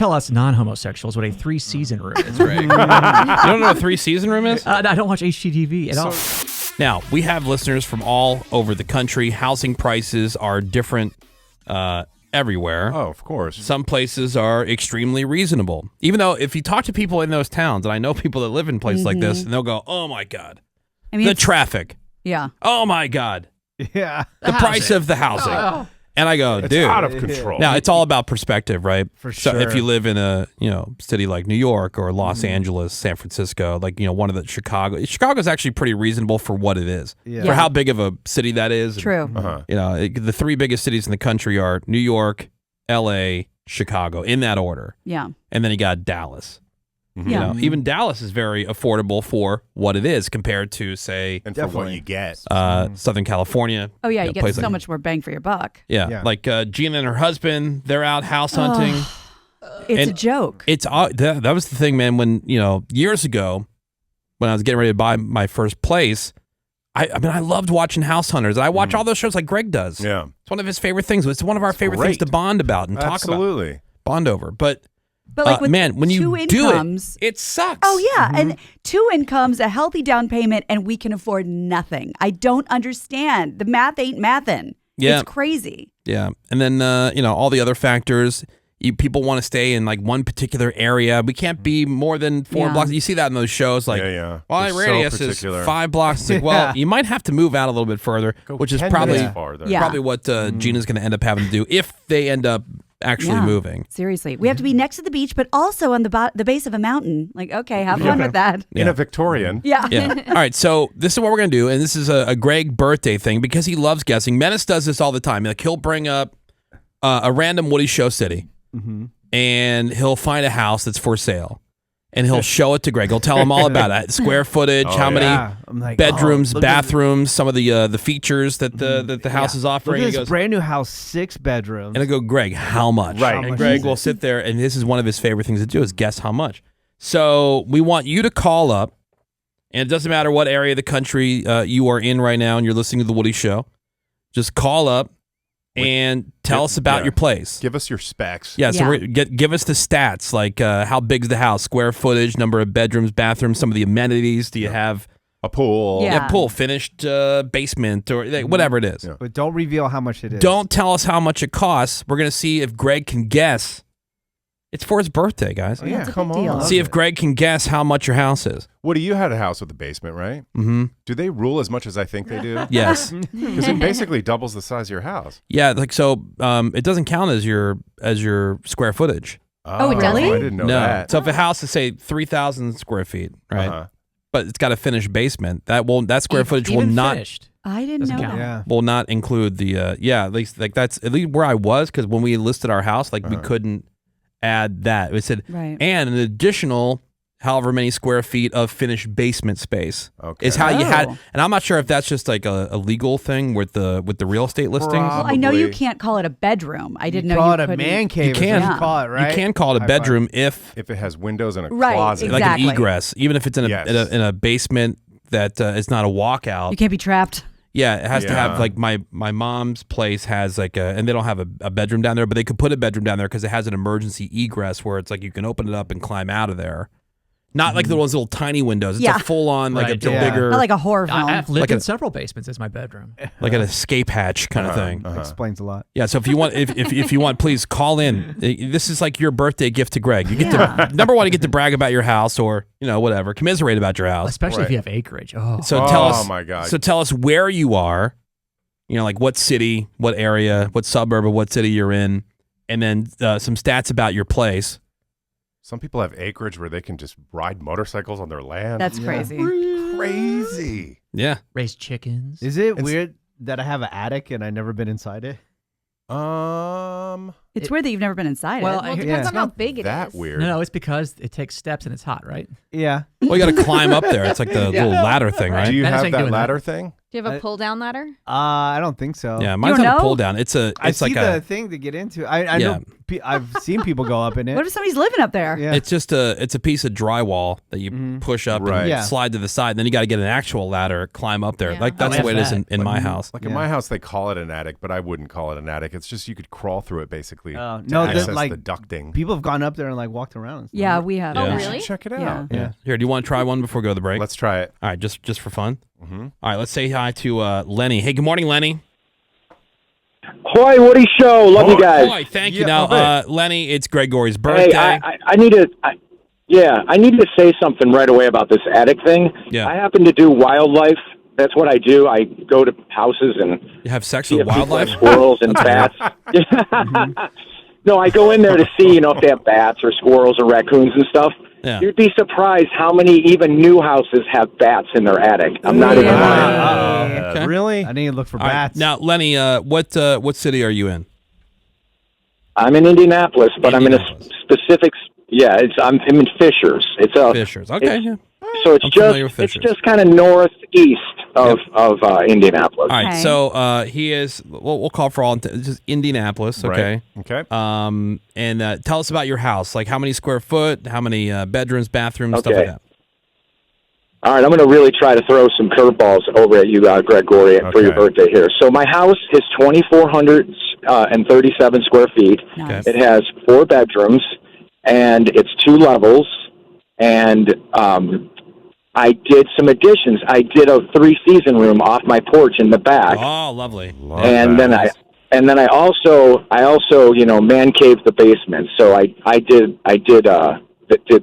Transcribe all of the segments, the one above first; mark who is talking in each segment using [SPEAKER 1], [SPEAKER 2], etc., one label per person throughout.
[SPEAKER 1] Tell us non-homosexuals what a 3-season room is.
[SPEAKER 2] Right. You don't know what a 3-season room is?
[SPEAKER 1] I don't watch HGTV at all.
[SPEAKER 2] Now, we have listeners from all over the country. Housing prices are different everywhere.
[SPEAKER 3] Oh, of course.
[SPEAKER 2] Some places are extremely reasonable. Even though if you talk to people in those towns, and I know people that live in places like this, and they'll go, oh my God. I mean, the traffic.
[SPEAKER 4] Yeah.
[SPEAKER 2] Oh my God.
[SPEAKER 5] Yeah.
[SPEAKER 2] The price of the housing. Oh. And I go, dude.
[SPEAKER 3] It's out of control.
[SPEAKER 2] Now, it's all about perspective, right?
[SPEAKER 5] For sure.
[SPEAKER 2] So if you live in a, city like New York or Los Angeles, San Francisco, one of the Chicago's actually pretty reasonable for what it is. Yeah. For how big of a city that is.
[SPEAKER 4] True.
[SPEAKER 2] And, the 3 biggest cities in the country are New York, LA, Chicago, in that order.
[SPEAKER 4] Yeah.
[SPEAKER 2] And then you got Dallas.
[SPEAKER 4] Yeah.
[SPEAKER 2] Even Dallas is very affordable for what it is compared to, say,
[SPEAKER 3] and for what you get.
[SPEAKER 2] Southern California.
[SPEAKER 4] Oh, yeah, you get so much more bang for your buck.
[SPEAKER 2] Yeah. Like Gina and her husband, they're out house hunting.
[SPEAKER 4] It's a joke.
[SPEAKER 2] It's that was the thing, man, when, years ago, when I was getting ready to buy my first place, I loved watching House Hunters. I watch all those shows like Greg does.
[SPEAKER 3] Yeah.
[SPEAKER 2] It's one of his favorite things. It's one of our favorite things to bond about and talk about.
[SPEAKER 3] Absolutely.
[SPEAKER 2] Bond over. But
[SPEAKER 4] like with
[SPEAKER 2] man, when you
[SPEAKER 4] incomes,
[SPEAKER 2] do it sucks.
[SPEAKER 4] Oh, yeah. And 2 incomes, a healthy down payment, and we can afford nothing. I don't understand. The math ain't mathin'.
[SPEAKER 2] Yeah.
[SPEAKER 4] It's crazy.
[SPEAKER 2] Yeah. And then, all the other factors. People want to stay in one particular area. We can't be more than 4 blocks. You see that in those shows. Well, my radius is 5 blocks. It's well, you might have to move out a little bit further, which is probably what Gina's going to end up having to do if they end up actually moving.
[SPEAKER 4] Seriously. We have to be next to the beach, but also on the base of a mountain. Okay, have fun with that.
[SPEAKER 3] In a Victorian.
[SPEAKER 4] Yeah.
[SPEAKER 2] All right, so this is what we're going to do, and this is a Greg birthday thing because he loves guessing. Menace does this all the time. He'll bring up a random Woody Show city, and he'll find a house that's for sale. And he'll show it to Greg. He'll tell him all about it. Square footage, how many bedrooms, bathrooms, some of the features that the house is offering.
[SPEAKER 5] Look at this brand new house, 6 bedrooms.
[SPEAKER 2] And I go, Greg, how much?
[SPEAKER 3] Right.
[SPEAKER 2] And Greg will sit there, and this is one of his favorite things to do is guess how much. So we want you to call up, and it doesn't matter what area of the country you are in right now and you're listening to The Woody Show. Just call up and tell us about your place.
[SPEAKER 3] Give us your specs.
[SPEAKER 2] Yeah, so give us the stats, like how big's the house, square footage, number of bedrooms, bathrooms, some of the amenities. Do you have
[SPEAKER 3] a pool?
[SPEAKER 4] Yeah,
[SPEAKER 2] pool, finished basement, or whatever it is.
[SPEAKER 5] Yeah. But don't reveal how much it is.
[SPEAKER 2] Don't tell us how much it costs. We're going to see if Greg can guess. It's for his birthday, guys.
[SPEAKER 3] Oh, yeah, come on.
[SPEAKER 2] See if Greg can guess how much your house is.
[SPEAKER 3] Woody, you had a house with a basement, right?
[SPEAKER 2] Mm-hmm.
[SPEAKER 3] Do they rule as much as I think they do?
[SPEAKER 2] Yes.
[SPEAKER 3] Because it basically doubles the size of your house.
[SPEAKER 2] Yeah, it doesn't count as your square footage.
[SPEAKER 4] Oh, really?
[SPEAKER 3] I didn't know that.
[SPEAKER 2] So if a house is, say, 3,000 square feet, right? But it's got a finished basement, that square footage will not...
[SPEAKER 1] Finished.
[SPEAKER 4] I didn't know that.
[SPEAKER 5] Yeah.
[SPEAKER 2] Will not include the... at least that's at least where I was, because when we listed our house, we couldn't add that. It said, and an additional however many square feet of finished basement space is how you had. And I'm not sure if that's just like a legal thing with the real estate listings.
[SPEAKER 4] Well, I know you can't call it a bedroom. I didn't know you
[SPEAKER 5] call
[SPEAKER 4] couldn't.
[SPEAKER 5] it a man cave.
[SPEAKER 2] You can
[SPEAKER 5] call it, right?
[SPEAKER 2] You can call it a bedroom if
[SPEAKER 3] it has windows and a
[SPEAKER 4] Right,
[SPEAKER 3] closet,
[SPEAKER 4] exactly.
[SPEAKER 2] like an egress, even if it's in a basement that it's not a walkout.
[SPEAKER 4] You can't be trapped.
[SPEAKER 2] Yeah, it has to have my mom's place has and they don't have a bedroom down there, but they could put a bedroom down there because it has an emergency egress where it's like you can open it up and climb out of there. Not like those little tiny windows. It's a full on a bigger.
[SPEAKER 4] Not like a horror film.
[SPEAKER 1] I've lived in several basements as my bedroom.
[SPEAKER 2] Like an escape hatch kind of thing.
[SPEAKER 5] Explains a lot.
[SPEAKER 2] Yeah, so if you want, if you want, please call in. This is like your birthday gift to Greg. You get to number one, you get to brag about your house or whatever, commiserate about your house,
[SPEAKER 1] especially if you have acreage. Oh,
[SPEAKER 2] so tell us.
[SPEAKER 3] Oh my God.
[SPEAKER 2] So tell us where you are. Like what city, what area, what suburb of what city you're in, and then some stats about your place.
[SPEAKER 3] Some people have acreage where they can just ride motorcycles on their land.
[SPEAKER 4] That's crazy.
[SPEAKER 3] Crazy.
[SPEAKER 2] Yeah.
[SPEAKER 1] Raise chickens.
[SPEAKER 5] Is it weird that I have an attic and I've never been inside it?
[SPEAKER 4] It's weird that you've never been inside
[SPEAKER 6] Well,
[SPEAKER 4] it.
[SPEAKER 6] it depends on how big it is.
[SPEAKER 3] That weird.
[SPEAKER 1] No, it's because it takes steps and it's hot, right?
[SPEAKER 5] Yeah.
[SPEAKER 2] Well, you got to climb up there. It's like the little ladder thing, right?
[SPEAKER 3] Do you
[SPEAKER 1] That
[SPEAKER 3] have
[SPEAKER 1] ain't
[SPEAKER 3] that
[SPEAKER 1] doing
[SPEAKER 3] ladder thing?
[SPEAKER 6] Do you have a pull-down ladder?
[SPEAKER 5] I don't think so.
[SPEAKER 2] Yeah, mine's
[SPEAKER 4] don't
[SPEAKER 2] not a
[SPEAKER 4] know?
[SPEAKER 2] pull down. It's
[SPEAKER 5] I
[SPEAKER 2] like
[SPEAKER 5] see
[SPEAKER 2] a
[SPEAKER 5] the thing to get into. I know. I've seen people go up in it.
[SPEAKER 4] What if somebody's living up there?
[SPEAKER 5] Yeah.
[SPEAKER 2] it's just a piece of drywall that you push up
[SPEAKER 3] Right.
[SPEAKER 2] and
[SPEAKER 5] Yeah.
[SPEAKER 2] slide to the side. Then you got to get an actual ladder, climb up there.
[SPEAKER 6] Yeah.
[SPEAKER 2] Like that's
[SPEAKER 1] Oh,
[SPEAKER 2] the way it is
[SPEAKER 1] that.
[SPEAKER 2] in my house.
[SPEAKER 3] Like in my house, they call it an attic, but I wouldn't call it an attic. It's just you could crawl through it basically to
[SPEAKER 5] no,
[SPEAKER 3] access
[SPEAKER 5] like
[SPEAKER 3] the ducting.
[SPEAKER 5] people have gone up there and like walked around. And stuff.
[SPEAKER 4] Yeah, we have.
[SPEAKER 2] Oh,
[SPEAKER 4] that.
[SPEAKER 6] really?
[SPEAKER 3] Check it out.
[SPEAKER 4] Yeah.
[SPEAKER 5] Yeah.
[SPEAKER 2] Here, do you want to try one before we go to the break?
[SPEAKER 3] Let's try it.
[SPEAKER 2] All right, just for fun.
[SPEAKER 3] Mm-hmm.
[SPEAKER 2] All right, let's say hi to Lenny. Hey, good morning, Lenny.
[SPEAKER 7] Hoy, Woody Show. Love you guys.
[SPEAKER 2] Boy, thank you.
[SPEAKER 3] Yeah,
[SPEAKER 2] Now,
[SPEAKER 3] okay.
[SPEAKER 2] Lenny, it's Gregory's birthday.
[SPEAKER 7] Hey, I need to. I need to say something right away about this attic thing.
[SPEAKER 2] Yeah.
[SPEAKER 7] I happen to do wildlife. That's what I do. I go to houses and
[SPEAKER 2] You have sex
[SPEAKER 7] see
[SPEAKER 2] with
[SPEAKER 7] if people
[SPEAKER 2] wildlife?
[SPEAKER 7] have squirrels and bats. No, I go in there to see, if they have bats or squirrels or raccoons and stuff.
[SPEAKER 2] Yeah.
[SPEAKER 7] You'd be surprised how many even new houses have bats in their attic. I'm not even lying.
[SPEAKER 2] Okay.
[SPEAKER 3] Really?
[SPEAKER 5] I need to look for
[SPEAKER 2] All right,
[SPEAKER 5] bats.
[SPEAKER 2] now, Lenny, what city are you in?
[SPEAKER 7] I'm in Indianapolis, but I'm in a
[SPEAKER 2] Indianapolis.
[SPEAKER 7] specific. Yeah, I'm in Fishers. It's a
[SPEAKER 2] Fishers. Okay.
[SPEAKER 7] it's-
[SPEAKER 2] yeah.
[SPEAKER 7] So it's
[SPEAKER 2] I'm familiar with
[SPEAKER 7] it's
[SPEAKER 2] Fishers.
[SPEAKER 7] just kind of northeast of Indianapolis.
[SPEAKER 2] All right.
[SPEAKER 4] Okay.
[SPEAKER 2] So he is. We'll call for all. It's just Indianapolis. Okay.
[SPEAKER 3] Right. Okay.
[SPEAKER 2] And tell us about your house. Like how many square foot? How many bedrooms, bathrooms, stuff like
[SPEAKER 7] Okay.
[SPEAKER 2] that.
[SPEAKER 7] All right, I'm going to really try to throw some curveballs over at you, Gregory, for your
[SPEAKER 3] Okay.
[SPEAKER 7] birthday here. So my house is 2,437 square feet.
[SPEAKER 4] Nice.
[SPEAKER 7] It has 4 bedrooms, and it's 2 levels. And I did some additions. I did a 3-season room off my porch in the back.
[SPEAKER 2] Oh, lovely.
[SPEAKER 3] Love
[SPEAKER 7] and
[SPEAKER 3] that.
[SPEAKER 7] then I also man caved the basement. So I did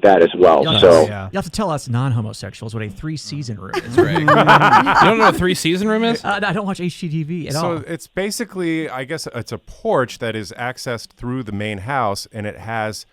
[SPEAKER 7] that as well.
[SPEAKER 1] You'll have,
[SPEAKER 7] So
[SPEAKER 1] to, you'll have to tell us non-homosexuals what a 3-season room is.
[SPEAKER 2] Great. You don't know what a 3-season room is?
[SPEAKER 1] I don't watch HGTV at
[SPEAKER 3] So
[SPEAKER 1] all.
[SPEAKER 3] it's basically, I guess, it's a porch that is accessed through the main house, and it has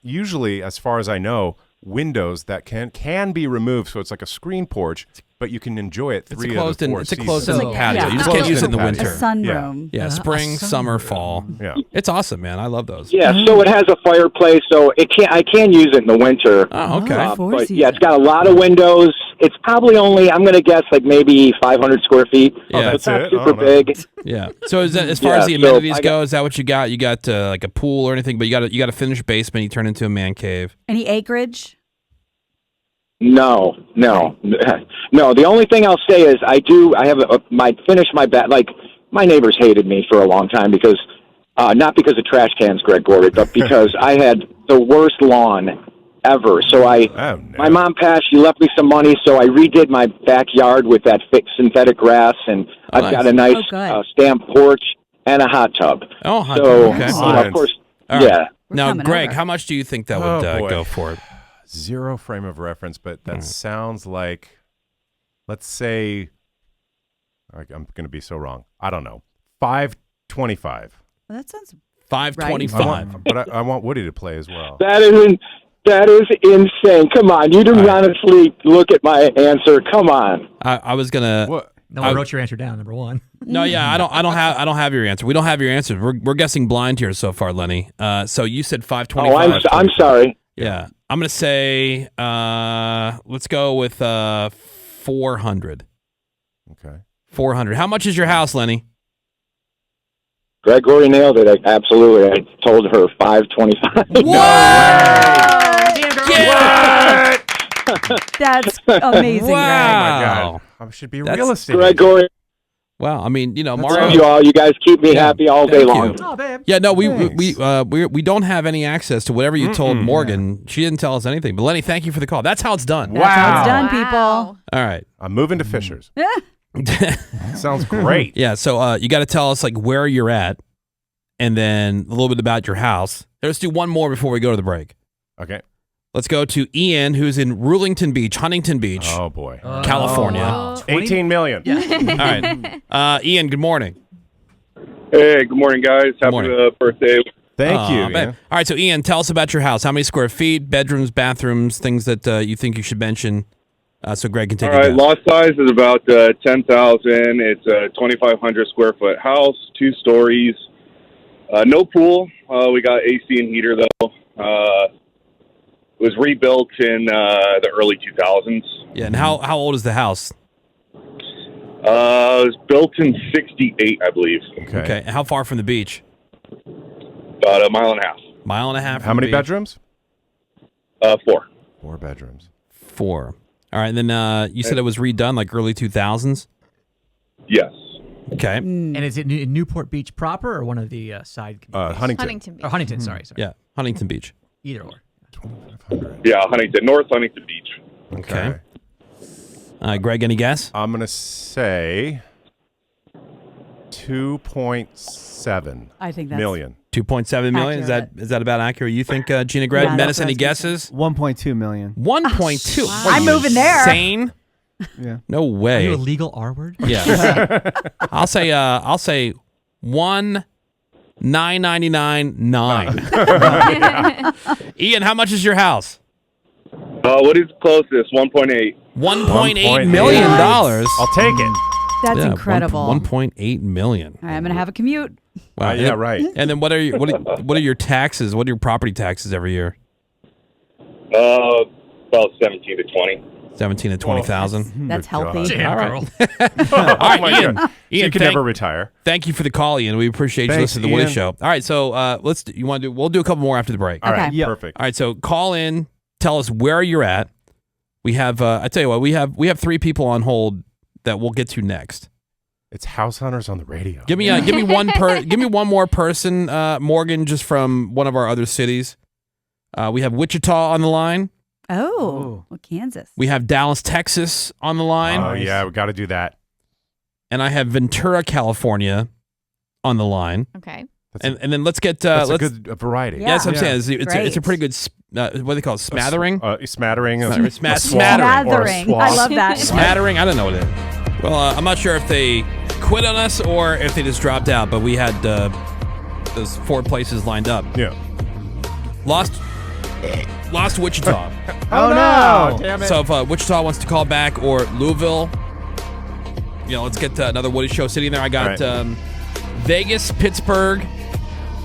[SPEAKER 3] usually, as far as I know, windows that can be removed. So it's like a screen porch, but you can enjoy it
[SPEAKER 2] It's
[SPEAKER 3] 3
[SPEAKER 2] a closed
[SPEAKER 3] of the 4
[SPEAKER 2] it's a
[SPEAKER 3] seasons.
[SPEAKER 2] closed-in
[SPEAKER 1] So-
[SPEAKER 2] patio.
[SPEAKER 4] Yeah.
[SPEAKER 2] You just can't use it in the
[SPEAKER 3] A
[SPEAKER 4] A
[SPEAKER 2] winter.
[SPEAKER 4] sunroom.
[SPEAKER 2] Yeah, spring, summer, fall.
[SPEAKER 3] Yeah.
[SPEAKER 2] It's awesome, man. I love those.
[SPEAKER 7] yeah, so it has a fireplace, so I can use it in the winter.
[SPEAKER 2] Oh, okay.
[SPEAKER 4] Oh.
[SPEAKER 7] But yeah, it's got a lot of windows. It's probably only, I'm going to guess, like maybe 500 square feet.
[SPEAKER 2] Yeah.
[SPEAKER 7] So it's not
[SPEAKER 3] That's it?
[SPEAKER 7] super
[SPEAKER 3] Oh, no.
[SPEAKER 7] big.
[SPEAKER 2] Yeah. So is that, as far
[SPEAKER 7] Yeah,
[SPEAKER 2] as the
[SPEAKER 7] so
[SPEAKER 2] amenities
[SPEAKER 7] I
[SPEAKER 2] go,
[SPEAKER 7] got-
[SPEAKER 2] is that what you got? You got like a pool or anything, but you got a finished basement. You turn into a man cave.
[SPEAKER 4] Any acreage?
[SPEAKER 7] No. The only thing I'll say is I have finished my bat. Like my neighbors hated me for a long time because not because of trash cans, Greg Gordy, but because I had the worst lawn ever. So
[SPEAKER 3] no.
[SPEAKER 7] my mom passed. She left me some money, so I redid my backyard with that fake synthetic grass, and I've got a nice
[SPEAKER 4] good.
[SPEAKER 7] stamped porch and a hot tub.
[SPEAKER 2] Oh, hot
[SPEAKER 7] So
[SPEAKER 2] tub. Okay.
[SPEAKER 7] of course,
[SPEAKER 2] All right.
[SPEAKER 7] yeah.
[SPEAKER 2] Now,
[SPEAKER 4] coming
[SPEAKER 2] Greg,
[SPEAKER 4] over.
[SPEAKER 2] how much do you think that
[SPEAKER 3] Oh,
[SPEAKER 2] would
[SPEAKER 3] boy.
[SPEAKER 2] go for it?
[SPEAKER 3] Zero frame of reference, but that sounds like, let's say, I'm going to be so wrong. I don't know. 525.
[SPEAKER 4] Well, that sounds
[SPEAKER 2] 525.
[SPEAKER 3] But I want Woody to play as well.
[SPEAKER 7] That is insane. Come on, you didn't honestly look at my answer. Come on.
[SPEAKER 2] I was gonna.
[SPEAKER 3] What?
[SPEAKER 1] No one wrote your answer down. Number one.
[SPEAKER 2] No, yeah, I don't have your answer. We don't have your answer. We're guessing blind here so far, Lenny. So you said 525.
[SPEAKER 7] Oh, I'm sorry.
[SPEAKER 2] Yeah, I'm gonna say let's go with 400.
[SPEAKER 3] Okay.
[SPEAKER 2] 400. How much is your house, Lenny?
[SPEAKER 7] Gregory nailed it. Absolutely. I told her 525.
[SPEAKER 4] that's amazing.
[SPEAKER 2] Wow.
[SPEAKER 3] Oh, my God. I should be a
[SPEAKER 2] That's-
[SPEAKER 3] real estate.
[SPEAKER 7] Gregory,
[SPEAKER 2] Wow. I mean,
[SPEAKER 7] love
[SPEAKER 2] Mario.
[SPEAKER 7] you all. You guys keep me
[SPEAKER 2] Yeah,
[SPEAKER 7] happy all day
[SPEAKER 2] thank
[SPEAKER 7] long.
[SPEAKER 2] you.
[SPEAKER 1] Oh, babe.
[SPEAKER 2] Yeah, no, we
[SPEAKER 3] Thanks.
[SPEAKER 2] we don't have any access to whatever you told Morgan. She didn't tell us anything. But Lenny, thank you for the call. That's how it's done.
[SPEAKER 4] That's how it's done,
[SPEAKER 6] Wow.
[SPEAKER 4] people.
[SPEAKER 2] All right.
[SPEAKER 3] I'm moving to Fishers. Sounds great.
[SPEAKER 2] Yeah, so you got to tell us like where you're at, and then a little bit about your house. Let's do one more before we go to the break.
[SPEAKER 3] Okay.
[SPEAKER 2] Let's go to Ian, who's in Rulington Beach, Huntington Beach,
[SPEAKER 3] Oh, boy.
[SPEAKER 2] California.
[SPEAKER 1] wow.
[SPEAKER 3] 18 million.
[SPEAKER 2] All right, Ian. Good morning.
[SPEAKER 8] Hey, good morning, guys. Happy
[SPEAKER 2] morning.
[SPEAKER 8] birthday.
[SPEAKER 3] Thank you.
[SPEAKER 2] I bet.
[SPEAKER 3] Ian.
[SPEAKER 2] All right, so Ian, tell us about your house. How many square feet, bedrooms, bathrooms, things that you think you should mention, so Greg can take
[SPEAKER 8] All
[SPEAKER 2] a
[SPEAKER 8] right,
[SPEAKER 2] guess.
[SPEAKER 8] lot size is about 10,000. It's a 2,500 square foot house, 2 stories. No pool. We got AC and heater, though. It was rebuilt in the early 2000s.
[SPEAKER 2] Yeah, and how old is the house?
[SPEAKER 8] It was built in '68, I believe.
[SPEAKER 2] Okay. How far from the beach?
[SPEAKER 8] About a mile and a half.
[SPEAKER 2] Mile and a half.
[SPEAKER 3] How
[SPEAKER 2] from the
[SPEAKER 3] many
[SPEAKER 2] beach.
[SPEAKER 3] bedrooms?
[SPEAKER 8] 4.
[SPEAKER 3] 4 bedrooms.
[SPEAKER 2] 4. All right. And then you said it was redone like early 2000s?
[SPEAKER 8] Yes.
[SPEAKER 2] Okay.
[SPEAKER 1] And is it in Newport Beach proper or one of the side communities?
[SPEAKER 3] Huntington.
[SPEAKER 1] Or Huntington, sorry.
[SPEAKER 2] Yeah. Huntington Beach.
[SPEAKER 1] Either or.
[SPEAKER 3] 2,500.
[SPEAKER 8] Yeah, North Huntington Beach.
[SPEAKER 2] Okay. Greg, any guess?
[SPEAKER 3] I'm going to say 2.7
[SPEAKER 4] I think that's
[SPEAKER 3] million.
[SPEAKER 2] 2.7 million.
[SPEAKER 4] Accurate.
[SPEAKER 2] Is that about accurate? You think, Gina Greg?
[SPEAKER 4] Yeah,
[SPEAKER 2] Menace,
[SPEAKER 4] that's what
[SPEAKER 2] any
[SPEAKER 4] I was gonna
[SPEAKER 2] guesses?
[SPEAKER 5] 1.2 million.
[SPEAKER 2] 1.2.
[SPEAKER 4] Wow. I'm moving there.
[SPEAKER 2] Insane?
[SPEAKER 5] Yeah.
[SPEAKER 2] No
[SPEAKER 1] Are you
[SPEAKER 2] way.
[SPEAKER 1] a legal R word?
[SPEAKER 2] Yeah. I'll say 1,999,900. Ian, how much is your house?
[SPEAKER 8] What is closest? 1.8.
[SPEAKER 2] $1.8 million.
[SPEAKER 3] I'll take it.
[SPEAKER 4] That's
[SPEAKER 2] Yeah,
[SPEAKER 4] incredible.
[SPEAKER 2] 1.8 million.
[SPEAKER 4] All right, I'm gonna have a commute.
[SPEAKER 2] Wow.
[SPEAKER 3] Yeah, right.
[SPEAKER 2] And then what are your taxes? What are your property taxes every year?
[SPEAKER 8] About 17 to 20.
[SPEAKER 2] 17 to 20,000.
[SPEAKER 4] That's
[SPEAKER 3] Good God.
[SPEAKER 4] healthy.
[SPEAKER 1] Damn,
[SPEAKER 2] All
[SPEAKER 1] girl.
[SPEAKER 2] All right,
[SPEAKER 3] my
[SPEAKER 2] Ian.
[SPEAKER 3] God. So
[SPEAKER 2] Ian,
[SPEAKER 3] you can never retire.
[SPEAKER 2] thank you for the call, Ian. We appreciate you
[SPEAKER 3] Thanks,
[SPEAKER 2] listening to the Woody
[SPEAKER 3] Ian.
[SPEAKER 2] Show. All right, so we'll do a couple more after the break.
[SPEAKER 3] All right,
[SPEAKER 4] Okay.
[SPEAKER 5] Yeah.
[SPEAKER 3] perfect.
[SPEAKER 2] All right, so call in, tell us where you're at. We have I tell you what, we have 3 people on hold that we'll get to next.
[SPEAKER 3] It's House Hunters on the radio.
[SPEAKER 2] Give me one more person, Morgan, just from one of our other cities. We have Wichita on the line.
[SPEAKER 4] Oh, well, Kansas.
[SPEAKER 2] We have Dallas, Texas on the line.
[SPEAKER 3] Oh, yeah, we got to do that.
[SPEAKER 2] And I have Ventura, California on the line.
[SPEAKER 6] Okay.
[SPEAKER 2] And then let's get
[SPEAKER 3] That's a
[SPEAKER 2] let's
[SPEAKER 3] good variety.
[SPEAKER 4] Yeah.
[SPEAKER 2] yeah, that's what I'm
[SPEAKER 5] Yeah.
[SPEAKER 2] saying. It's a
[SPEAKER 4] Great.
[SPEAKER 2] pretty good what do they call it? Smattering?
[SPEAKER 3] Smattering.
[SPEAKER 2] Smattering.
[SPEAKER 3] A swap.
[SPEAKER 2] Smattering.
[SPEAKER 3] Or a
[SPEAKER 4] Smattering.
[SPEAKER 3] swap.
[SPEAKER 4] I love that.
[SPEAKER 2] Smattering? I don't know what it is. Well, I'm not sure if they quit on us or if they just dropped out, but we had those 4 places lined up.
[SPEAKER 3] Yeah.
[SPEAKER 2] Lost Wichita.
[SPEAKER 5] Oh, no.
[SPEAKER 3] Damn it.
[SPEAKER 2] So if Wichita wants to call back or Louisville, let's get another Woody Show City in there. I got
[SPEAKER 3] Right.
[SPEAKER 2] Vegas, Pittsburgh,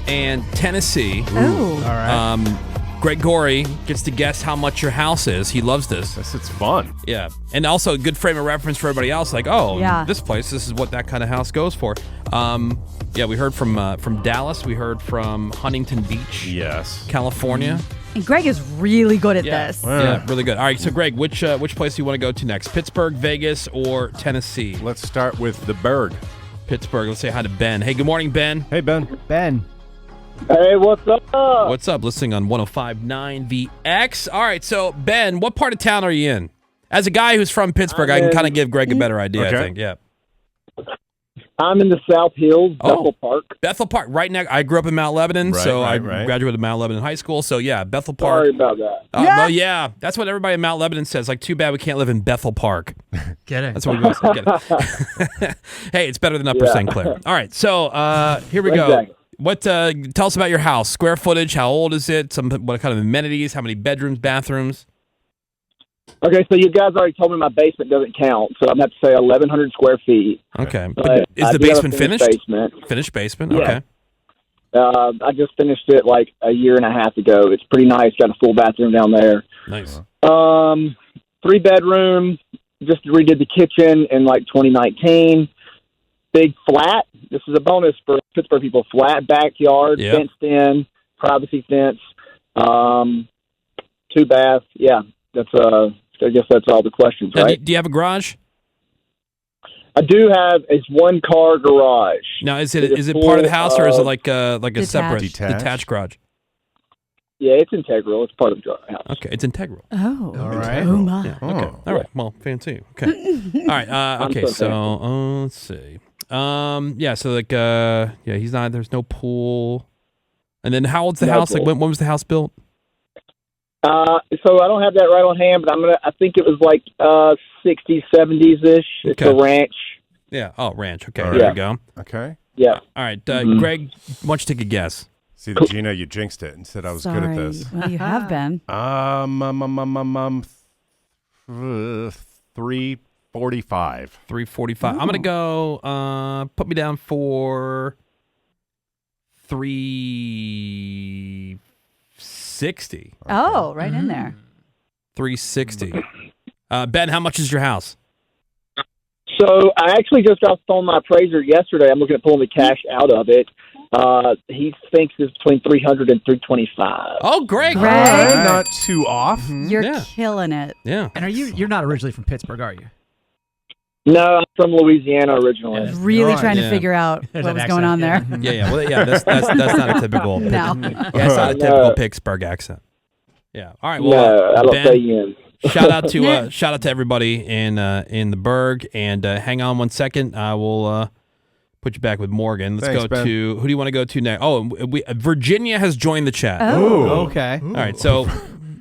[SPEAKER 2] and Tennessee.
[SPEAKER 4] Oh,
[SPEAKER 5] All right.
[SPEAKER 2] Greg Gorey gets to guess how much your house is. He loves this.
[SPEAKER 3] It's fun.
[SPEAKER 2] Yeah. And also a good frame of reference for everybody else. Like, oh,
[SPEAKER 4] Yeah.
[SPEAKER 2] this is what that kind of house goes for. Yeah, we heard from Dallas. We heard from Huntington Beach,
[SPEAKER 3] Yes.
[SPEAKER 2] California.
[SPEAKER 4] and Greg is really good at this.
[SPEAKER 2] Yeah, really good. All right, so Greg, which place do you want to go to next? Pittsburgh, Vegas, or Tennessee?
[SPEAKER 3] Let's start with the Berg.
[SPEAKER 2] Pittsburgh. Let's say hi to Ben. Hey, good morning, Ben.
[SPEAKER 3] Hey, Ben.
[SPEAKER 5] Ben.
[SPEAKER 8] Hey, what's up?
[SPEAKER 2] What's up? Listening on 105.9 The X. All right, so Ben, what part of town are you in? As a guy who's from Pittsburgh, I can kind of give Greg a better idea,
[SPEAKER 3] Okay.
[SPEAKER 2] I think. Yeah.
[SPEAKER 9] I'm in the South Hills, Bethel Park.
[SPEAKER 2] Bethel Park, right next. I grew up in Mount Lebanon,
[SPEAKER 3] Right,
[SPEAKER 2] so I
[SPEAKER 3] right.
[SPEAKER 2] graduated Mount Lebanon High School. So yeah, Bethel Park.
[SPEAKER 9] Sorry about that.
[SPEAKER 2] Well, yeah, that's what everybody in Mount Lebanon says. Like, too bad we can't live in Bethel Park.
[SPEAKER 1] Get it?
[SPEAKER 2] That's what we must get. Hey, it's better than Upper St. Clair. All right, so here we go.
[SPEAKER 9] Exactly.
[SPEAKER 2] What? Tell us about your house. Square footage. How old is it? What kind of amenities? How many bedrooms, bathrooms?
[SPEAKER 9] Okay, so you guys already told me my basement doesn't count, so I'm going to have to say 1,100 square feet.
[SPEAKER 2] Okay.
[SPEAKER 9] But
[SPEAKER 2] Is
[SPEAKER 9] I
[SPEAKER 2] the
[SPEAKER 9] do have a
[SPEAKER 2] basement finished?
[SPEAKER 9] Basement.
[SPEAKER 2] Finished basement.
[SPEAKER 9] Yeah.
[SPEAKER 2] Okay.
[SPEAKER 9] I just finished it like a year and a half ago. It's pretty nice. Got a full bathroom down there.
[SPEAKER 2] Nice.
[SPEAKER 9] 3 bedroom. Just redid the kitchen in like 2019. Big flat. This is a bonus for Pittsburgh people. Flat backyard,
[SPEAKER 2] Yeah.
[SPEAKER 9] fenced in, privacy fence. 2 bath. Yeah, that's I guess that's all the questions,
[SPEAKER 2] Now,
[SPEAKER 9] right?
[SPEAKER 2] do you have a garage?
[SPEAKER 9] I do have a 1-car garage.
[SPEAKER 2] Now, is
[SPEAKER 9] It
[SPEAKER 2] it
[SPEAKER 9] is
[SPEAKER 2] part of the
[SPEAKER 9] full
[SPEAKER 2] house or is it
[SPEAKER 9] of-
[SPEAKER 2] like a separate
[SPEAKER 3] Detached.
[SPEAKER 2] detached garage?
[SPEAKER 9] Yeah, it's integral. It's part of the house.
[SPEAKER 2] Okay, it's integral.
[SPEAKER 4] Oh.
[SPEAKER 5] All right.
[SPEAKER 4] Oh my.
[SPEAKER 2] Yeah. Okay. All right. Well, fancy. Okay. All right. Okay.
[SPEAKER 9] so
[SPEAKER 2] So let's see. Yeah. So like, yeah, he's not. There's no pool. And then how old's the
[SPEAKER 9] No
[SPEAKER 2] house? Like,
[SPEAKER 9] pool.
[SPEAKER 2] when was the house built?
[SPEAKER 9] So I don't have that right on hand, but I think it was like 60s, 70s ish. It's
[SPEAKER 2] Okay.
[SPEAKER 9] a ranch.
[SPEAKER 2] Yeah. Oh, ranch. Okay.
[SPEAKER 3] All
[SPEAKER 2] There
[SPEAKER 9] right.
[SPEAKER 2] we go.
[SPEAKER 3] Okay.
[SPEAKER 9] Yeah.
[SPEAKER 2] All right.
[SPEAKER 9] Mhm.
[SPEAKER 2] Greg, why don't you take a guess?
[SPEAKER 3] See, Gina, you jinxed it and said I was
[SPEAKER 4] Sorry.
[SPEAKER 3] good at this.
[SPEAKER 4] Well, you have been.
[SPEAKER 3] 345.
[SPEAKER 2] 345. I'm gonna go. Put me down for 360.
[SPEAKER 4] Oh, right in there.
[SPEAKER 2] 360. Ben, how much is your house?
[SPEAKER 9] So I actually just got on my appraiser yesterday. I'm looking at pulling the cash out of it. He thinks it's between 300 and 325.
[SPEAKER 2] Oh, great.
[SPEAKER 4] Greg,
[SPEAKER 3] Not too off.
[SPEAKER 4] you're
[SPEAKER 2] Yeah.
[SPEAKER 4] killing it.
[SPEAKER 2] Yeah.
[SPEAKER 1] And you're not originally from Pittsburgh, are you?
[SPEAKER 9] No, I'm from Louisiana originally.
[SPEAKER 1] Yeah.
[SPEAKER 4] Really
[SPEAKER 1] Right.
[SPEAKER 4] trying to
[SPEAKER 2] Yeah.
[SPEAKER 4] figure out
[SPEAKER 1] There's
[SPEAKER 4] what
[SPEAKER 1] an
[SPEAKER 4] was going on
[SPEAKER 1] accent,
[SPEAKER 4] there.
[SPEAKER 2] Yeah. Well, yeah. That's not a typical.
[SPEAKER 4] No.
[SPEAKER 2] Yeah, it's not a
[SPEAKER 9] No.
[SPEAKER 2] typical Pittsburgh accent. Yeah. All right. Well,
[SPEAKER 9] No, I don't
[SPEAKER 2] Ben,
[SPEAKER 9] say in.
[SPEAKER 2] shout out to everybody in the Berg, and hang on 1 second. I will put you back with Morgan. Let's
[SPEAKER 3] Thanks,
[SPEAKER 2] go
[SPEAKER 3] Ben.
[SPEAKER 2] to who do you want to go to next? Oh, Virginia has joined the chat.
[SPEAKER 4] Oh.
[SPEAKER 5] Okay.
[SPEAKER 2] All right, so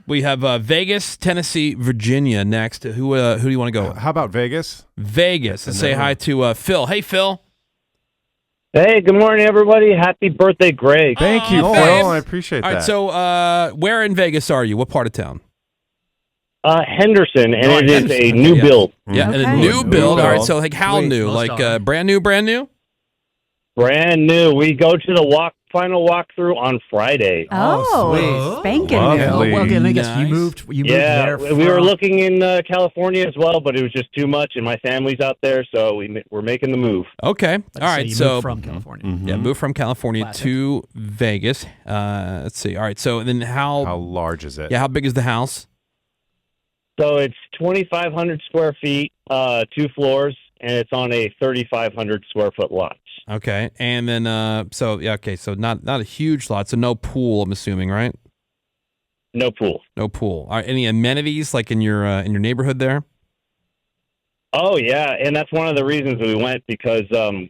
[SPEAKER 2] we have Vegas, Tennessee, Virginia next. Who do you want to go with?
[SPEAKER 3] How about Vegas?
[SPEAKER 2] Vegas. Let's say hi to Phil. Hey, Phil.
[SPEAKER 6] Hey, good morning, everybody. Happy birthday, Greg.
[SPEAKER 3] Thank you,
[SPEAKER 2] Oh,
[SPEAKER 3] Phil.
[SPEAKER 2] thanks.
[SPEAKER 3] I appreciate
[SPEAKER 2] All
[SPEAKER 3] that.
[SPEAKER 2] right, so where in Vegas are you? What part of town?
[SPEAKER 6] Henderson, and
[SPEAKER 2] Oh,
[SPEAKER 6] it is
[SPEAKER 2] Henderson.
[SPEAKER 6] a new
[SPEAKER 2] Yeah.
[SPEAKER 6] build.
[SPEAKER 2] Yeah, and a
[SPEAKER 4] Okay.
[SPEAKER 2] new build. All right,
[SPEAKER 3] build.
[SPEAKER 2] so like how
[SPEAKER 1] Sweet.
[SPEAKER 2] new?
[SPEAKER 1] Well
[SPEAKER 2] Like
[SPEAKER 1] done.
[SPEAKER 2] brand new?
[SPEAKER 6] Brand new. We go to the final walkthrough on Friday.
[SPEAKER 4] Oh, spanking
[SPEAKER 3] Lovely.
[SPEAKER 4] new.
[SPEAKER 1] Well, okay, let me guess.
[SPEAKER 2] Nice.
[SPEAKER 1] You moved
[SPEAKER 6] Yeah,
[SPEAKER 1] there.
[SPEAKER 6] we were
[SPEAKER 1] from-
[SPEAKER 6] looking in California as well, but it was just too much, and my family's out there, so we're making the move.
[SPEAKER 2] Okay.
[SPEAKER 1] Like
[SPEAKER 2] All
[SPEAKER 1] I say,
[SPEAKER 2] right,
[SPEAKER 1] you
[SPEAKER 2] so
[SPEAKER 1] moved from California.
[SPEAKER 2] yeah, moved from California
[SPEAKER 1] Classic.
[SPEAKER 2] to Vegas. Let's see. All right, so then
[SPEAKER 3] How
[SPEAKER 2] how
[SPEAKER 3] large is it?
[SPEAKER 2] how big is the house?
[SPEAKER 6] So it's 2,500 square feet, 2 floors, and it's on a 3,500 square foot lot.
[SPEAKER 2] Okay, and then so not a huge lot, so no pool. I'm assuming, right?
[SPEAKER 6] No pool.
[SPEAKER 2] No pool. Are any amenities like in your neighborhood there?
[SPEAKER 6] Oh, yeah, and that's one of the reasons we went, because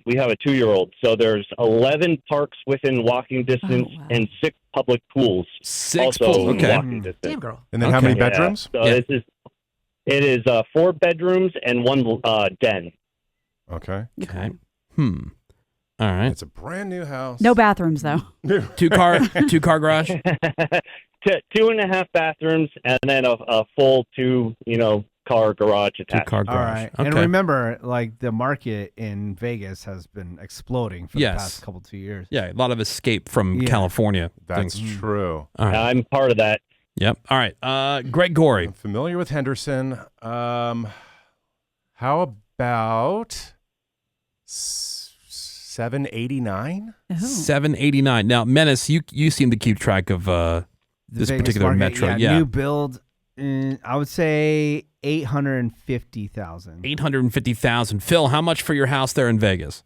[SPEAKER 6] we have a 2-year-old. So there's 11 parks within walking distance
[SPEAKER 4] wow.
[SPEAKER 6] and 6 public pools
[SPEAKER 2] 6
[SPEAKER 6] also
[SPEAKER 2] pools.
[SPEAKER 6] in
[SPEAKER 2] Okay.
[SPEAKER 6] walking distance.
[SPEAKER 1] Damn girl.
[SPEAKER 3] And then how
[SPEAKER 2] Okay.
[SPEAKER 3] many
[SPEAKER 6] Yeah,
[SPEAKER 3] bedrooms?
[SPEAKER 6] so
[SPEAKER 2] Yeah.
[SPEAKER 6] it is 4 bedrooms and 1 den.
[SPEAKER 3] Okay.
[SPEAKER 2] Okay. All right.
[SPEAKER 3] It's a brand new house.
[SPEAKER 4] No bathrooms, though.
[SPEAKER 2] Two car garage.
[SPEAKER 6] 2.5 bathrooms and then a full 2-car garage
[SPEAKER 2] Two
[SPEAKER 6] attached.
[SPEAKER 2] car
[SPEAKER 5] All
[SPEAKER 2] garage.
[SPEAKER 5] right.
[SPEAKER 2] Okay.
[SPEAKER 5] And remember, like, the market in Vegas has been exploding for
[SPEAKER 2] Yes.
[SPEAKER 5] the past couple 2 years.
[SPEAKER 2] Yeah, a lot of escape from
[SPEAKER 5] Yeah.
[SPEAKER 2] California.
[SPEAKER 3] That's
[SPEAKER 2] things.
[SPEAKER 3] true.
[SPEAKER 2] All right.
[SPEAKER 6] I'm part of that.
[SPEAKER 2] Yep. All right. Greg Gorey.
[SPEAKER 3] I'm familiar with Henderson. How about 789?
[SPEAKER 4] Oh.
[SPEAKER 2] 789. Now, Menace, you seem to keep track of
[SPEAKER 5] The
[SPEAKER 2] this
[SPEAKER 5] Vegas
[SPEAKER 2] particular
[SPEAKER 5] market,
[SPEAKER 2] metro. Yeah.
[SPEAKER 5] New build, I would say 850,000.
[SPEAKER 2] 850,000. Phil, how much for your house there in Vegas?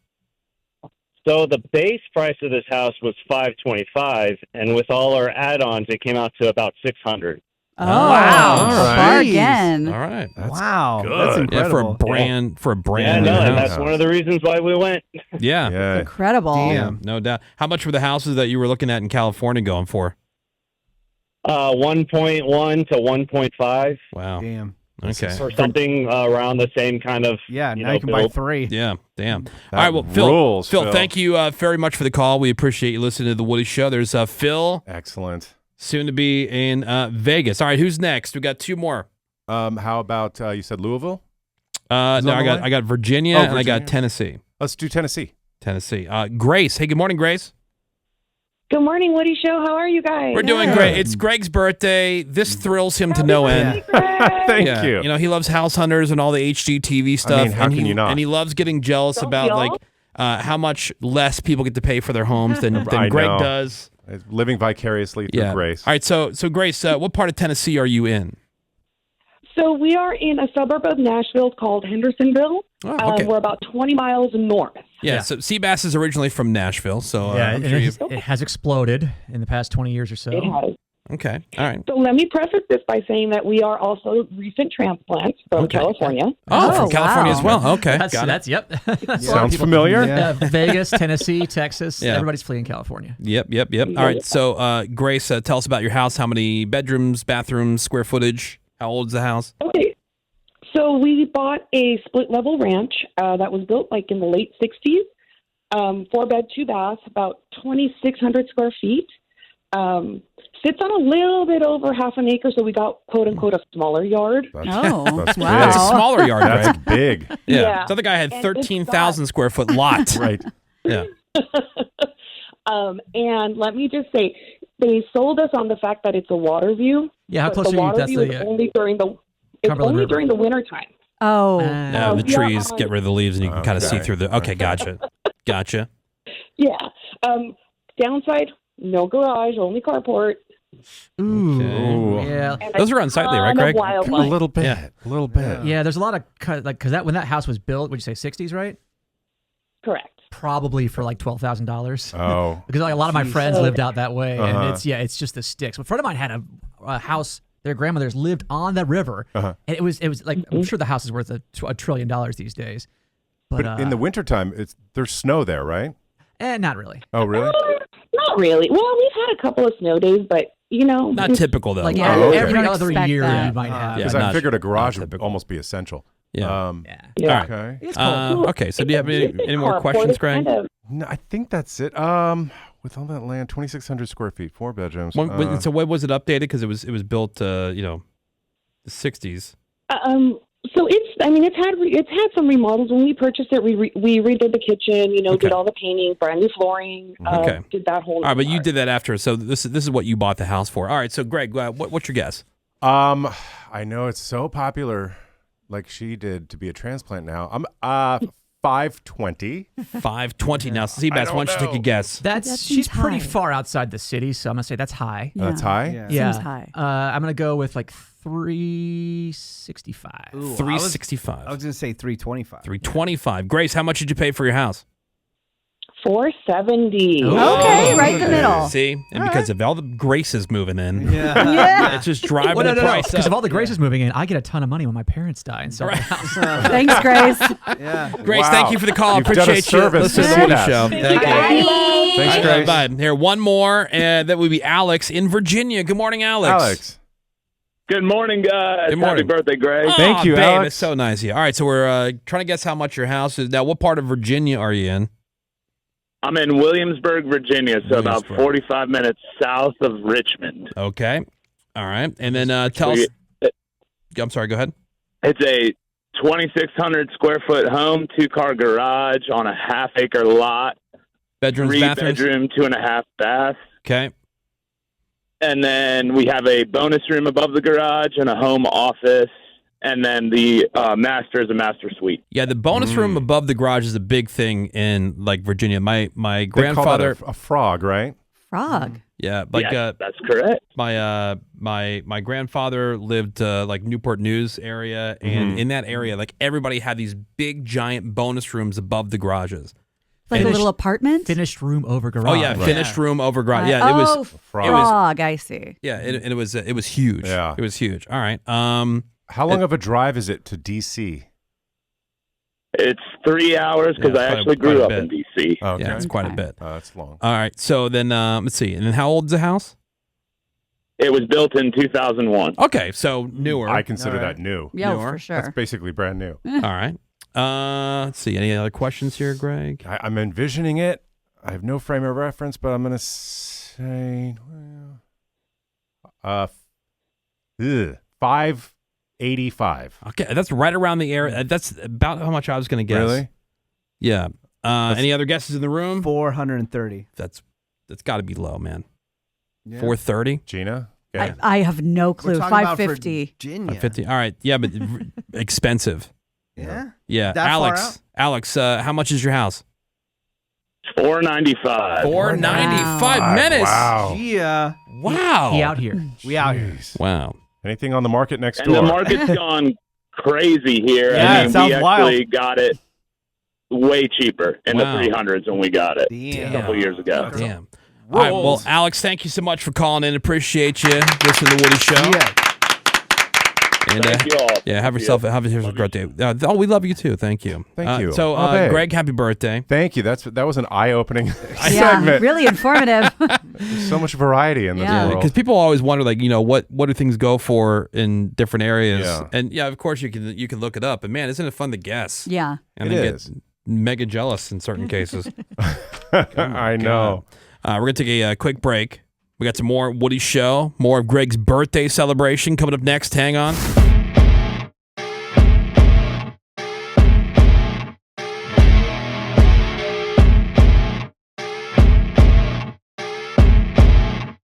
[SPEAKER 6] So the base price of this house was $525, and with all our add-ons, it came out to about $600.
[SPEAKER 4] Oh,
[SPEAKER 5] Wow. All right.
[SPEAKER 4] bargain.
[SPEAKER 2] All right.
[SPEAKER 5] Wow.
[SPEAKER 3] good.
[SPEAKER 5] That's
[SPEAKER 2] Yeah,
[SPEAKER 5] incredible.
[SPEAKER 2] for a
[SPEAKER 6] Yeah,
[SPEAKER 2] brand
[SPEAKER 6] no,
[SPEAKER 2] new
[SPEAKER 6] and
[SPEAKER 2] house.
[SPEAKER 6] that's one of the reasons why we went.
[SPEAKER 2] Yeah.
[SPEAKER 3] Yeah.
[SPEAKER 4] Incredible.
[SPEAKER 5] Damn.
[SPEAKER 2] No doubt. How much were the houses that you were looking at in California going for?
[SPEAKER 6] 1.1 to 1.5
[SPEAKER 2] Wow.
[SPEAKER 5] Damn.
[SPEAKER 2] Okay.
[SPEAKER 6] for something around the same kind of
[SPEAKER 5] Yeah, now you can buy
[SPEAKER 6] build.
[SPEAKER 5] 3.
[SPEAKER 2] Yeah. Damn.
[SPEAKER 3] That
[SPEAKER 2] All right. Well, Phil,
[SPEAKER 3] rules,
[SPEAKER 2] Phil, thank you very much for the call. We appreciate you listening to the Woody Show. There's Phil,
[SPEAKER 3] Excellent.
[SPEAKER 2] soon to be in Vegas. All right. Who's next? We got 2 more.
[SPEAKER 3] How about you said Louisville?
[SPEAKER 2] No,
[SPEAKER 3] on the line?
[SPEAKER 2] I got Virginia,
[SPEAKER 3] Oh,
[SPEAKER 2] and I got
[SPEAKER 3] Virginia.
[SPEAKER 2] Tennessee.
[SPEAKER 3] Let's do Tennessee.
[SPEAKER 2] Grace. Hey, good morning, Grace.
[SPEAKER 10] Good morning, Woody Show. How are you guys?
[SPEAKER 2] We're doing great. It's Greg's birthday. This thrills him to no end.
[SPEAKER 3] Thank
[SPEAKER 2] Yeah.
[SPEAKER 3] you.
[SPEAKER 2] You know, he loves House Hunters and all the HGTV stuff.
[SPEAKER 3] how
[SPEAKER 2] and
[SPEAKER 3] can
[SPEAKER 2] he,
[SPEAKER 3] you not?
[SPEAKER 2] And he loves getting jealous
[SPEAKER 10] Don't
[SPEAKER 2] about
[SPEAKER 10] we all?
[SPEAKER 2] like how much less people get to pay for their homes than
[SPEAKER 3] I
[SPEAKER 2] Greg
[SPEAKER 3] know.
[SPEAKER 2] does.
[SPEAKER 3] Living vicariously through
[SPEAKER 2] Yeah.
[SPEAKER 3] Grace.
[SPEAKER 2] All right. So Grace, what part of Tennessee are you in?
[SPEAKER 10] So we are in a suburb of Nashville called Hendersonville.
[SPEAKER 2] Oh, okay.
[SPEAKER 10] We're about 20 miles north.
[SPEAKER 2] Yeah. So Seabass is originally from Nashville. So
[SPEAKER 1] Yeah,
[SPEAKER 2] I'm
[SPEAKER 1] and
[SPEAKER 2] sure
[SPEAKER 1] it,
[SPEAKER 2] you.
[SPEAKER 1] has, it has exploded in the past 20 years or so.
[SPEAKER 10] It has.
[SPEAKER 2] Okay. All right.
[SPEAKER 10] So let me preface this by saying that we are also recent transplants from
[SPEAKER 2] Okay.
[SPEAKER 10] California.
[SPEAKER 2] Oh, from
[SPEAKER 4] Oh,
[SPEAKER 2] California
[SPEAKER 4] wow.
[SPEAKER 2] as well. Okay.
[SPEAKER 1] That's
[SPEAKER 2] Got it.
[SPEAKER 1] yep. That's a lot of
[SPEAKER 3] Sounds
[SPEAKER 1] people-
[SPEAKER 3] familiar?
[SPEAKER 5] Yeah.
[SPEAKER 1] Vegas, Tennessee, Texas.
[SPEAKER 2] Yeah.
[SPEAKER 1] Everybody's fleeing California.
[SPEAKER 2] Yep. All right. So Grace, tell us about your house. How many bedrooms, bathrooms, square footage? How old is the house?
[SPEAKER 10] Okay. So we bought a split-level ranch that was built like in the late 60s. 4-bed, 2-bath, about 2,600 square feet. Sits on a little bit over half an acre, so we got, quote-unquote, a smaller yard.
[SPEAKER 4] Oh,
[SPEAKER 3] That's
[SPEAKER 4] wow.
[SPEAKER 2] It's a smaller yard,
[SPEAKER 3] That's
[SPEAKER 2] Greg.
[SPEAKER 3] big.
[SPEAKER 2] Yeah.
[SPEAKER 10] Yeah.
[SPEAKER 2] The other guy had
[SPEAKER 10] And it's
[SPEAKER 2] 13,000 square foot lot.
[SPEAKER 3] Right.
[SPEAKER 2] Yeah.
[SPEAKER 10] And let me just say, they sold us on the fact that it's a water view.
[SPEAKER 1] Yeah, how
[SPEAKER 10] but
[SPEAKER 1] close
[SPEAKER 10] the
[SPEAKER 1] are you?
[SPEAKER 10] water
[SPEAKER 1] That's
[SPEAKER 10] view
[SPEAKER 1] the
[SPEAKER 10] is only during the
[SPEAKER 1] Cumberland River.
[SPEAKER 10] winter time.
[SPEAKER 4] Oh.
[SPEAKER 2] The trees, get rid of the leaves, and you can kind of see through the. Okay, gotcha.
[SPEAKER 10] Yeah. Downside, no garage, only carport.
[SPEAKER 1] Ooh. Yeah.
[SPEAKER 2] Those are unsightly, right, Greg?
[SPEAKER 3] A little bit. A little bit.
[SPEAKER 1] Yeah, there's a lot of because when that house was built, would you say 60s, right?
[SPEAKER 10] Correct.
[SPEAKER 1] Probably for like $12,000.
[SPEAKER 3] Oh.
[SPEAKER 1] Because like a lot of my friends lived out that way, and it's just the sticks. A friend of mine had a house. Their grandmothers lived on the river, and it was like I'm sure the house is worth $1 trillion these days. But
[SPEAKER 3] in the wintertime, there's snow there, right?
[SPEAKER 1] Not really.
[SPEAKER 3] Oh, really?
[SPEAKER 10] Not really. Well, we've had a couple of snow days, but
[SPEAKER 2] not typical though.
[SPEAKER 1] Like every other year you might have.
[SPEAKER 3] Because I figured a garage would almost be essential.
[SPEAKER 2] Yeah.
[SPEAKER 10] Yeah.
[SPEAKER 3] Okay.
[SPEAKER 1] It's cool.
[SPEAKER 2] Okay. So do you have any more questions, Greg?
[SPEAKER 3] No, I think that's it. With all that land, 2,600 square feet, 4 bedrooms.
[SPEAKER 2] So when was it updated? Because it was built, the 60s.
[SPEAKER 10] So it's had some remodels. When we purchased it, we redid the kitchen. Did all the painting, brand new flooring. Did that whole.
[SPEAKER 2] All right, but you did that after. So this is what you bought the house for. All right. So Greg, what's your guess?
[SPEAKER 3] I know it's so popular, like she did, to be a transplant now. I'm 520.
[SPEAKER 2] 520 now. Seabass, why don't you take a guess?
[SPEAKER 1] She's pretty far outside the city, so I'm gonna say that's high.
[SPEAKER 4] Yeah.
[SPEAKER 3] That's high?
[SPEAKER 1] Yeah.
[SPEAKER 4] Seems high.
[SPEAKER 1] I'm gonna go with like 365.
[SPEAKER 5] Ooh,
[SPEAKER 2] 365.
[SPEAKER 5] I was going to say 325.
[SPEAKER 2] 325. Grace, how much did you pay for your house?
[SPEAKER 10] $470.
[SPEAKER 4] Okay, right in the middle.
[SPEAKER 2] See, and because of all the Graces moving in, it's just driving
[SPEAKER 1] Well,
[SPEAKER 2] the price
[SPEAKER 1] because
[SPEAKER 2] up.
[SPEAKER 1] if all the Graces moving in, I get a ton of money when my parents die and sell the house.
[SPEAKER 4] Thanks, Grace.
[SPEAKER 2] Grace,
[SPEAKER 3] Wow.
[SPEAKER 2] thank you for the call.
[SPEAKER 3] You've done a
[SPEAKER 2] Appreciate you.
[SPEAKER 3] service
[SPEAKER 2] Listen to
[SPEAKER 3] to
[SPEAKER 2] the Woody
[SPEAKER 3] CBAS.
[SPEAKER 2] Show. Thank you.
[SPEAKER 3] Thanks, Grace.
[SPEAKER 2] Bye. Here, one more, and that would be Alex in Virginia. Good morning, Alex.
[SPEAKER 8] Good morning, guys.
[SPEAKER 2] Good morning.
[SPEAKER 8] Happy birthday, Greg.
[SPEAKER 3] Thank you,
[SPEAKER 2] babe,
[SPEAKER 3] Alex.
[SPEAKER 2] It's so nice of you. All right, so we're trying to guess how much your house is. Now, what part of Virginia are you in?
[SPEAKER 8] I'm in Williamsburg, Virginia, so about 45 minutes south of Richmond.
[SPEAKER 2] Okay. All right. And then tell us. I'm sorry, go ahead.
[SPEAKER 8] It's a 2,600 square foot home, 2-car garage on a half-acre lot.
[SPEAKER 2] Bedrooms,
[SPEAKER 8] 3
[SPEAKER 2] bathrooms?
[SPEAKER 8] bedroom, 2.5 bath.
[SPEAKER 2] Okay.
[SPEAKER 8] And then we have a bonus room above the garage and a home office. And then the master is a master suite.
[SPEAKER 2] Yeah, the bonus room above the garage is a big thing in like Virginia. My grandfather,
[SPEAKER 3] They call that a frog, right?
[SPEAKER 4] Frog.
[SPEAKER 2] Yeah, like
[SPEAKER 8] that's correct.
[SPEAKER 2] My grandfather lived like Newport News area, and in that area, like everybody had these big giant bonus rooms above the garages.
[SPEAKER 4] Like a little apartment?
[SPEAKER 1] Finished room over garage.
[SPEAKER 2] Oh yeah, finished room over garage. Yeah, it was
[SPEAKER 4] frog. I see.
[SPEAKER 2] Yeah, and it was huge.
[SPEAKER 3] Yeah,
[SPEAKER 2] it was huge. All right.
[SPEAKER 3] How long of a drive is it to DC?
[SPEAKER 8] It's 3 hours because I actually grew up in DC.
[SPEAKER 3] Okay.
[SPEAKER 2] Yeah, it's quite a bit.
[SPEAKER 3] That's long.
[SPEAKER 2] All right. So then let's see. And then how old is the house?
[SPEAKER 8] It was built in 2001.
[SPEAKER 2] Okay, so newer.
[SPEAKER 3] I consider that new.
[SPEAKER 4] Yeah,
[SPEAKER 2] Newer.
[SPEAKER 4] for sure.
[SPEAKER 3] That's basically brand new.
[SPEAKER 2] All right. Let's see. Any other questions here, Greg?
[SPEAKER 3] I'm envisioning it. I have no frame of reference, but I'm going to say 585.
[SPEAKER 2] Okay, that's right around the area. That's about how much I was going to guess.
[SPEAKER 3] Really?
[SPEAKER 2] Yeah. Any other guesses in the room?
[SPEAKER 5] 430.
[SPEAKER 2] That's got to be low, man.
[SPEAKER 5] Yeah.
[SPEAKER 2] 430.
[SPEAKER 3] Gina?
[SPEAKER 4] I have no clue.
[SPEAKER 5] We're talking about
[SPEAKER 4] 550.
[SPEAKER 5] Virginia.
[SPEAKER 2] 550. All right. Yeah, but expensive.
[SPEAKER 5] Yeah.
[SPEAKER 2] Yeah.
[SPEAKER 5] That far out?
[SPEAKER 2] Alex, how much is your house?
[SPEAKER 8] $495.
[SPEAKER 2] $495. Menace.
[SPEAKER 3] Wow.
[SPEAKER 5] Yeah.
[SPEAKER 2] Wow.
[SPEAKER 1] He out here.
[SPEAKER 5] We out here.
[SPEAKER 2] Wow.
[SPEAKER 3] Anything on the market next
[SPEAKER 8] And
[SPEAKER 3] door?
[SPEAKER 8] the market's gone crazy here.
[SPEAKER 5] Yeah,
[SPEAKER 8] I
[SPEAKER 5] it
[SPEAKER 8] mean,
[SPEAKER 5] sounds
[SPEAKER 8] we actually
[SPEAKER 5] wild.
[SPEAKER 8] got it way cheaper in
[SPEAKER 2] Wow.
[SPEAKER 8] the 300s when we got it
[SPEAKER 5] Damn.
[SPEAKER 8] a couple years ago.
[SPEAKER 2] Damn. All right. Well, Alex, thank you so much for calling in. Appreciate you. Listen to the Woody Show.
[SPEAKER 5] Yeah.
[SPEAKER 2] And,
[SPEAKER 8] Thank you all.
[SPEAKER 2] Yeah, have yourself a great day. We love you too. Thank you.
[SPEAKER 3] Thank you.
[SPEAKER 2] So,
[SPEAKER 3] Oh, babe.
[SPEAKER 2] Greg, happy birthday.
[SPEAKER 3] Thank you. That was an eye-opening
[SPEAKER 4] Yeah,
[SPEAKER 3] segment.
[SPEAKER 4] really informative.
[SPEAKER 3] There's so much variety in this
[SPEAKER 4] Yeah.
[SPEAKER 3] world.
[SPEAKER 2] Because people always wonder, like, what do things go for in different areas?
[SPEAKER 3] Yeah.
[SPEAKER 2] And yeah, of course you can look it up. And man, isn't it fun to guess?
[SPEAKER 4] Yeah.
[SPEAKER 2] And
[SPEAKER 3] It
[SPEAKER 2] then
[SPEAKER 3] is.
[SPEAKER 2] get mega jealous in certain cases.
[SPEAKER 3] I know.
[SPEAKER 2] We're gonna take a quick break. We got some more Woody Show, more of Greg's birthday celebration coming up next. Hang on.